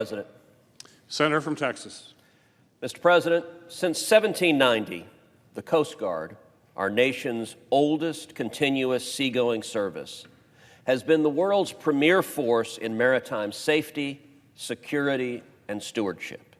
President. Senator from Texas. Mr. President, since 1790, the Coast Guard, our nation's oldest continuous seagoing service, has been the world's premier force in maritime safety, security, and stewardship.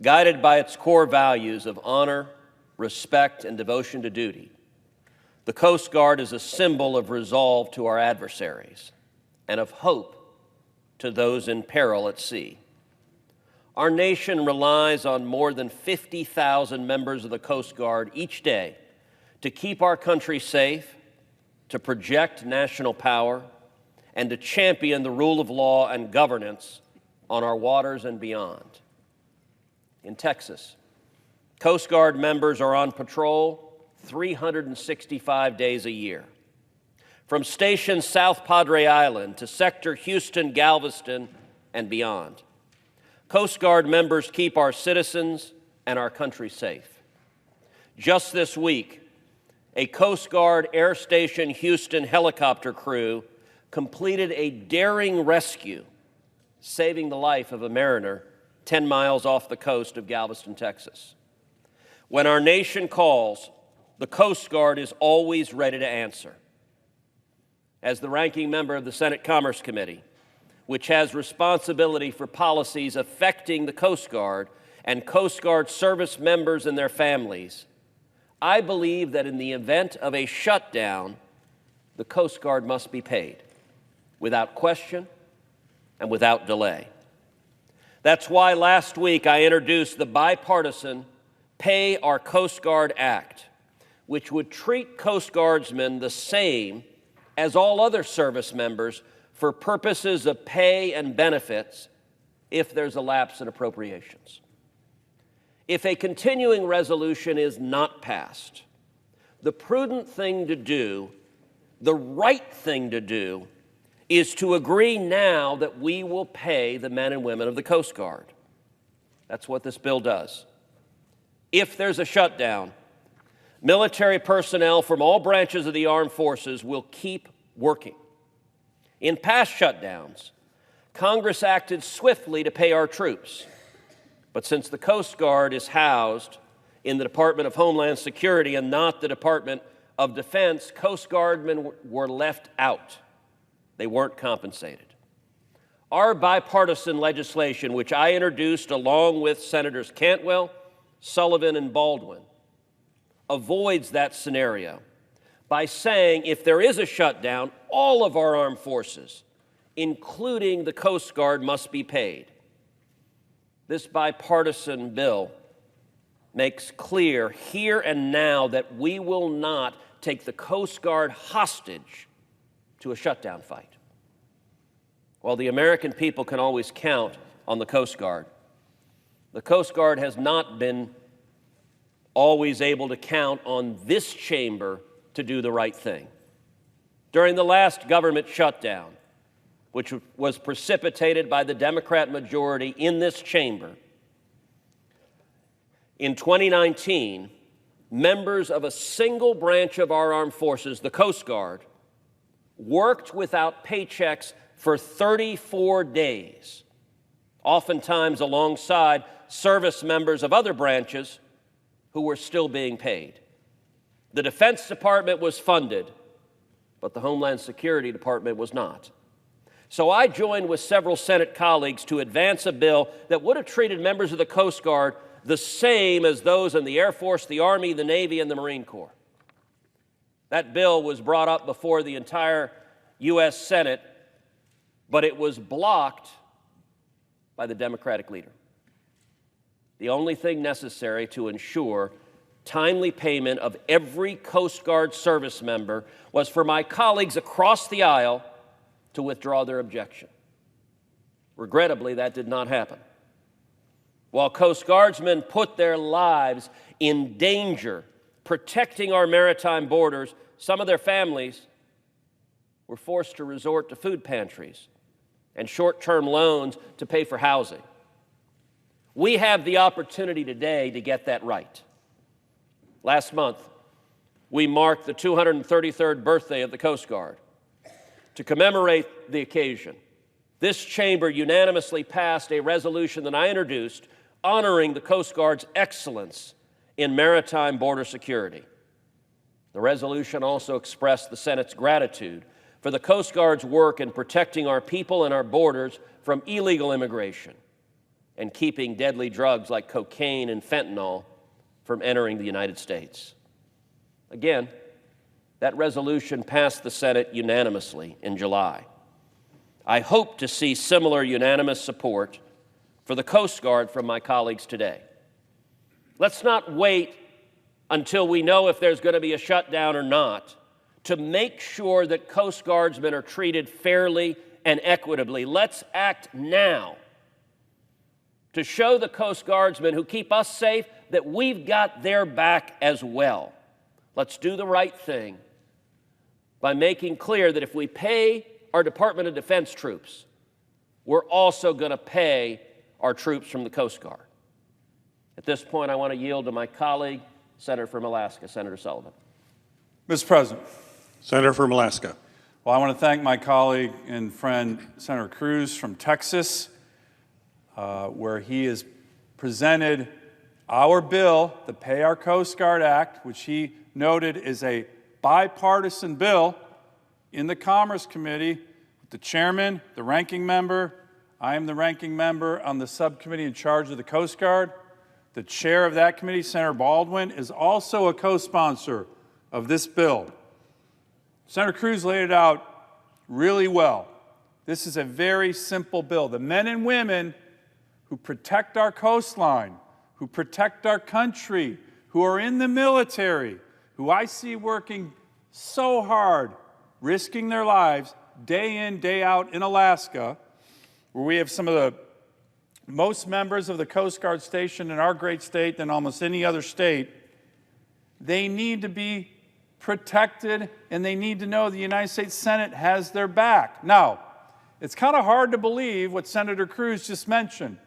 Guided by its core values of honor, respect, and devotion to duty, the Coast Guard is a symbol of resolve to our adversaries and of hope to those in peril at sea. Our nation relies on more than 50,000 members of the Coast Guard each day to keep our country safe, to project national power, and to champion the rule of law and governance on our waters and beyond. In Texas, Coast Guard members are on patrol 365 days a year. From Station South Padre Island to Sector Houston, Galveston, and beyond, Coast Guard members keep our citizens and our country safe. Just this week, a Coast Guard Air Station Houston helicopter crew completed a daring rescue, saving the life of a mariner 10 miles off the coast of Galveston, Texas. When our nation calls, the Coast Guard is always ready to answer. As the ranking member of the Senate Commerce Committee, which has responsibility for policies affecting the Coast Guard and Coast Guard service members and their families, I believe that in the event of a shutdown, the Coast Guard must be paid, without question and without delay. That's why last week I introduced the bipartisan Pay Our Coast Guard Act, which would treat Coast Guardsmen the same as all other service members for purposes of pay and benefits if there's a lapse in appropriations. If a continuing resolution is not passed, the prudent thing to do, the right thing to do, is to agree now that we will pay the men and women of the Coast Guard. That's what this bill does. If there's a shutdown, military personnel from all branches of the armed forces will keep working. In past shutdowns, Congress acted swiftly to pay our troops. But since the Coast Guard is housed in the Department of Homeland Security and not the Department of Defense, Coast Guardmen were left out. They weren't compensated. Our bipartisan legislation, which I introduced along with Senators Cantwell, Sullivan, and Baldwin, avoids that scenario by saying if there is a shutdown, all of our armed forces, including the Coast Guard, must be paid. This bipartisan bill makes clear here and now that we will not take the Coast Guard hostage to a shutdown fight. While the American people can always count on the Coast Guard has not been always able to count on this chamber to do the right thing. During the last government shutdown, which was precipitated by the Democrat majority in this chamber, in 2019, members of a single branch of our armed forces, the Coast Guard, worked without paychecks for 34 days, oftentimes alongside service members of other branches who were still being paid. The Defense Department was funded, but the Homeland Security Department was not. So I joined with several Senate colleagues to advance a bill that would have treated members of the Coast Guard the same as those in the Air Force, the Army, the Navy, and the Marine Corps. That bill was brought up before the entire U.S. Senate, but it was blocked by the Democratic leader. The only thing necessary to ensure timely payment of every Coast Guard service member was for my colleagues across the aisle to withdraw their objection. Regrettably, that did not happen. While Coast Guardsmen put their lives in danger protecting our maritime borders, some of their families were forced to resort to food pantries and short-term loans to pay for housing. We have the opportunity today to get that right. Last month, we marked the 233rd birthday of the Coast Guard. To commemorate the occasion, this chamber unanimously passed a resolution that I introduced honoring the Coast Guard's excellence in maritime border security. The resolution also expressed the Senate's gratitude for the Coast Guard's work in protecting our people and our borders from illegal immigration and keeping deadly drugs like cocaine and fentanyl from entering the United States. Again, that resolution passed the Senate unanimously in July. I hope to see similar unanimous support for the Coast Guard from my colleagues today. Let's not wait until we know if there's going to be a shutdown or not to make sure that Coast Guardsmen are treated fairly and equitably. Let's act now to show the Coast Guardsmen who keep us safe that we've got their back as well. Let's do the right thing by making clear that if we pay our Department of Defense troops, we're also going to pay our troops from the Coast Guard. At this point, I want to yield to my colleague, Senator from Alaska, Senator Sullivan. Mr. President. Senator from Alaska. Well, I want to thank my colleague and friend, Senator Cruz from Texas, where he has presented our bill, the Pay Our Coast Guard Act, which he noted is a bipartisan bill in the Commerce Committee with the chairman, the ranking member. I am the ranking member on the subcommittee in charge of the Coast Guard. The chair of that committee, Senator Baldwin, is also a co-sponsor of this bill. Senator Cruz laid it out really well. This is a very simple bill. The men and women who protect our coastline, who protect our country, who are in the military, who I see working so hard, risking their lives day in, day out in Alaska, where we have some of the most members of the Coast Guard stationed in our great state than almost any other state. They need to be protected, and they need to know the United States Senate has their back. Now, it's kind of hard to believe what Senator Cruz just mentioned,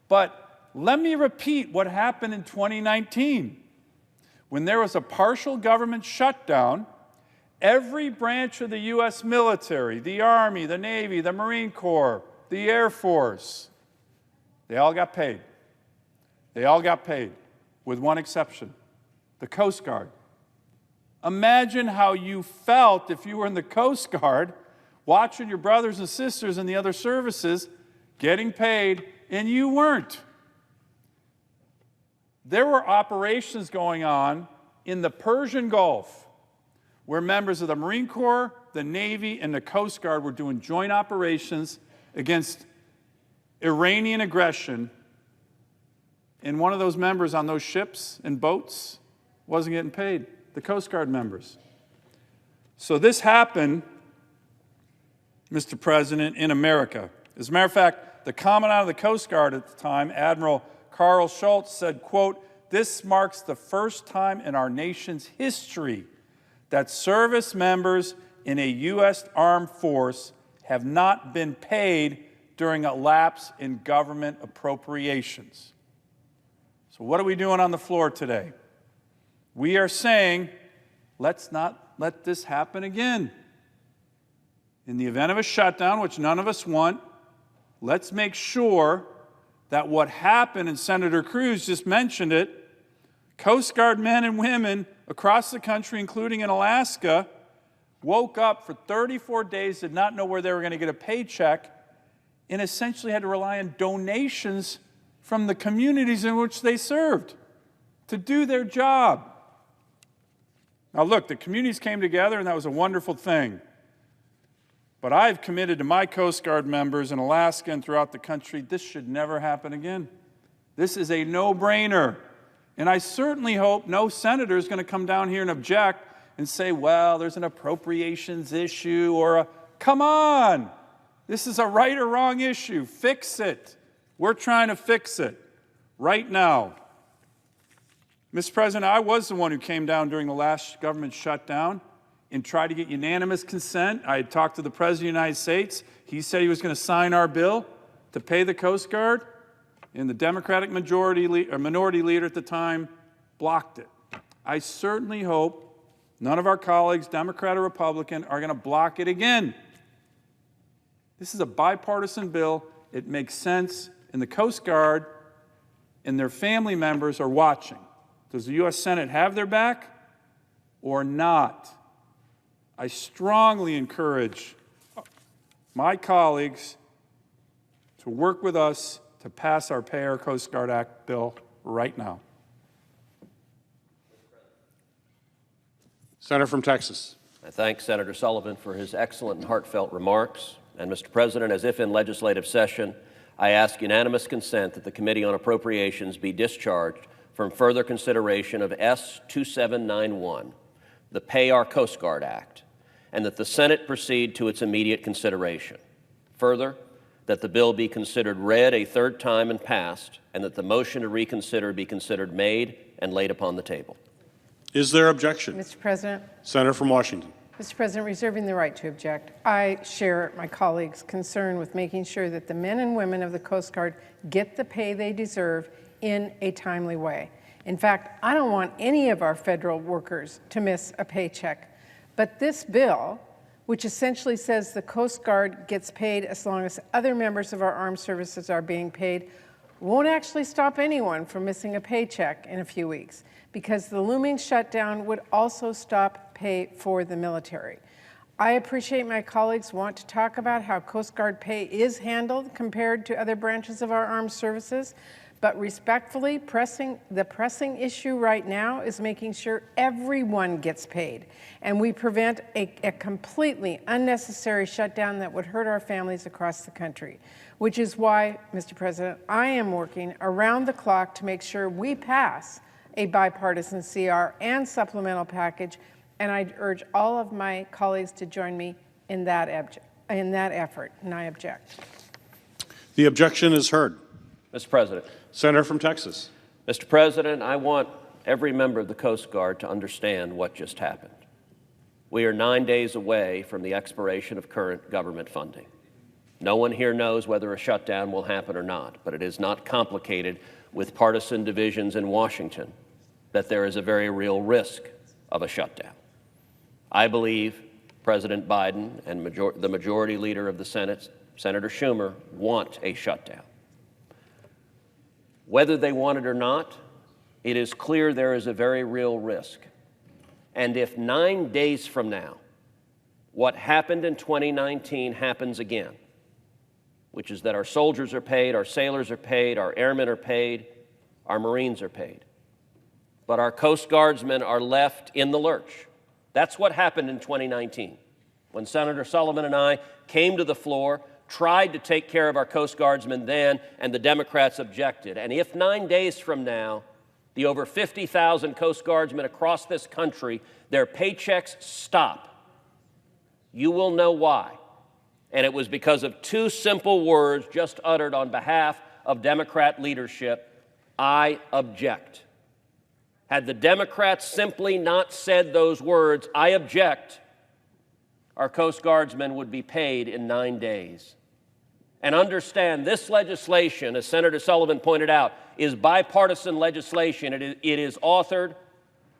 but let me repeat what happened in 2019. When there was a partial government shutdown, every branch of the U.S. military, the Army, the Navy, the Marine Corps, the Air Force, they all got paid. They all got paid, with one exception, the Coast Guard. Imagine how you felt if you were in the Coast Guard watching your brothers and sisters in the other services getting paid and you weren't. There were operations going on in the Persian Gulf where members of the Marine Corps, the Navy, and the Coast Guard were doing joint operations against Iranian aggression, and one of those members on those ships and boats wasn't getting paid, the Coast Guard members. So this happened, Mr. President, in America. As a matter of fact, the Commandant of the Coast Guard at the time, Admiral Carl Schultz, said, quote, "This marks the first time in our nation's history that service members in a U.S. armed force have not been paid during a lapse in government appropriations." So what are we doing on the floor today? We are saying, let's not let this happen again. In the event of a shutdown, which none of us want, let's make sure that what happened, and Senator Cruz just mentioned it, Coast Guard men and women across the country, including in Alaska, woke up for 34 days, did not know where they were going to get a paycheck, and essentially had to rely on donations from the communities in which they served to do their job. Now look, the communities came together, and that was a wonderful thing. But I've committed to my Coast Guard members in Alaska and throughout the country, this should never happen again. This is a no-brainer. And I certainly hope no senator is going to come down here and object and say, well, there's an appropriations issue or a, come on, this is a right or wrong issue. Fix it. We're trying to fix it right now. Mr. President, I was the one who came down during the last government shutdown and tried to get unanimous consent. I had talked to the President of the United States. He said he was going to sign our bill to pay the Coast Guard, and the Democratic minority leader at the time blocked it. I certainly hope none of our colleagues, Democrat or Republican, are going to block it again. This is a bipartisan bill. It makes sense, and the Coast Guard and their family members are watching. Does the U.S. Senate have their back or not? I strongly encourage my colleagues to work with us to pass our Pay Our Coast Guard Act bill right now. Senator from Texas. I thank Senator Sullivan for his excellent and heartfelt remarks. And, Mr. President, as if in legislative session, I ask unanimous consent that the Committee on Appropriations be discharged from further consideration of S-2791, the Pay Our Coast Guard Act, and that the Senate proceed to its immediate consideration. Further, that the bill be considered read a third time and passed, and that the motion to reconsider be considered made and laid upon the table. Is there objection? Mr. President. Senator from Washington. Mr. President, reserving the right to object, I share my colleagues' concern with making sure that the men and women of the Coast Guard get the pay they deserve in a timely way. In fact, I don't want any of our federal workers to miss a paycheck. But this bill, which essentially says the Coast Guard gets paid as long as other members of our armed services are being paid, won't actually stop anyone from missing a paycheck in a few weeks, because the looming shutdown would also stop pay for the military. I appreciate my colleagues want to talk about how Coast Guard pay is handled compared to other branches of our armed services, but respectfully, the pressing issue right now is making sure everyone gets paid, and we prevent a completely unnecessary shutdown that would hurt our families across the country, which is why, Mr. President, I am working around the clock to make sure we pass a bipartisan CR and supplemental package, and I urge all of my colleagues to join me in that effort, and I object. The objection is heard. Mr. President. Senator from Texas. Mr. President, I want every member of the Coast Guard to understand what just happened. We are 9 days away from the expiration of current government funding. No one here knows whether a shutdown will happen or not, but it is not complicated with partisan divisions in Washington that there is a very real risk of a shutdown. I believe President Biden and the majority leader of the Senate, Senator Schumer, want a shutdown. Whether they want it or not, it is clear there is a very real risk. And if 9 days from now, what happened in 2019 happens again, which is that our soldiers are paid, our sailors are paid, our airmen are paid, our Marines are paid, but our Coast Guardsmen are left in the lurch. That's what happened in 2019, when Senator Sullivan and I came to the floor, tried to take care of our Coast Guardsmen then, and the Democrats objected. And if 9 days from now, the over 50,000 Coast Guardsmen across this country, their paychecks stop, you will know why. And it was because of two simple words just uttered on behalf of Democrat leadership: I object. Had the Democrats simply not said those words, I object, our Coast Guardsmen would be paid in 9 days. And understand, this legislation, as Senator Sullivan pointed out, is bipartisan legislation. It is authored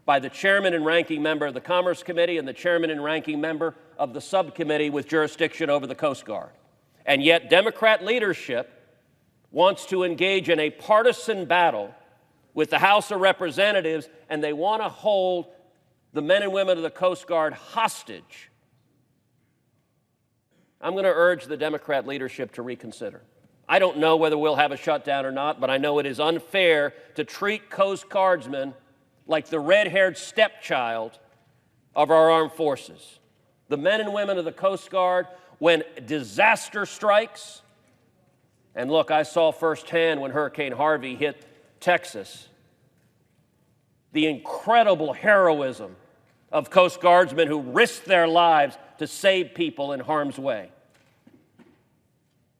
by the chairman and ranking member of the Commerce Committee and the chairman and ranking member of the subcommittee with jurisdiction over the Coast Guard. And yet Democrat leadership wants to engage in a partisan battle with the House of Representatives, and they want to hold the men and women of the Coast Guard hostage. I'm going to urge the Democrat leadership to reconsider. I don't know whether we'll have a shutdown or not, but I know it is unfair to treat Coast Guardsmen like the red-haired stepchild of our armed forces. The men and women of the Coast Guard, when disaster strikes, and look, I saw firsthand when Hurricane Harvey hit Texas, the incredible heroism of Coast Guardsmen who risked their lives to save people in harm's way.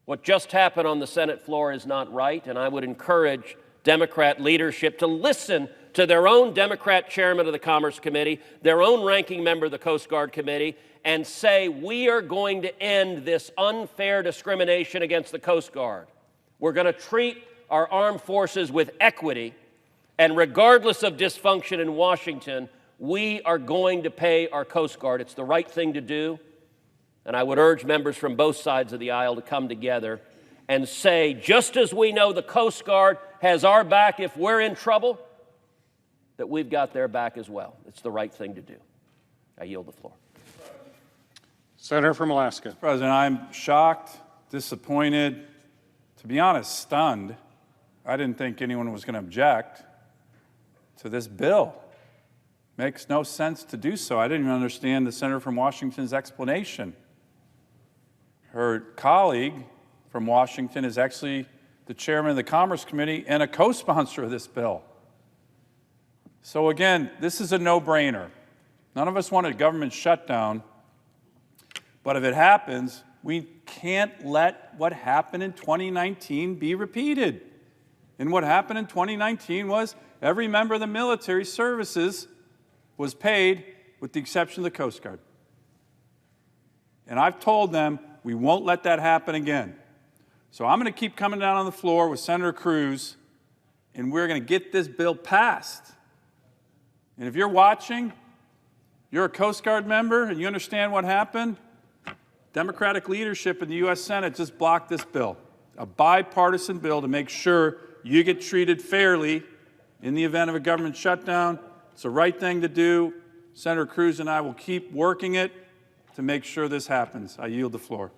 What just happened on the Senate floor is not right, and I would encourage Democrat leadership to listen to their own Democrat chairman of the Commerce Committee, their own ranking member of the Coast Guard Committee, and say, we are going to end this unfair discrimination against the Coast Guard. We're going to treat our armed forces with equity, and regardless of dysfunction in Washington, we are going to pay our Coast Guard. It's the right thing to do, And I would urge members from both sides of the aisle to come together and say, just as we know the Coast Guard has our back if we're in trouble, that we've got their back as well. It's the right thing to do. I yield the floor. Senator from Alaska. President, I'm shocked, disappointed, to be honest, stunned. I didn't think anyone was going to object to this bill. Makes no sense to do so. I didn't even understand the senator from Washington's explanation. Her colleague from Washington is actually the chairman of the Commerce Committee and a co-sponsor of this bill. So again, this is a no-brainer. None of us want a government shutdown, but if it happens, we can't let what happened in 2019 be repeated. And what happened in 2019 was every member of the military services was paid with the exception of the Coast Guard. And I've told them we won't let that happen again. So I'm going to keep coming down on the floor with Senator Cruz, and we're going to get this bill passed. And if you're watching, you're a Coast Guard member, and you understand what happened, Democratic leadership in the U.S. Senate just blocked this bill, a bipartisan bill to make sure you get treated fairly in the event of a government shutdown. It's the right thing to do. Senator Cruz and I will keep working it to make sure this happens. I yield the floor.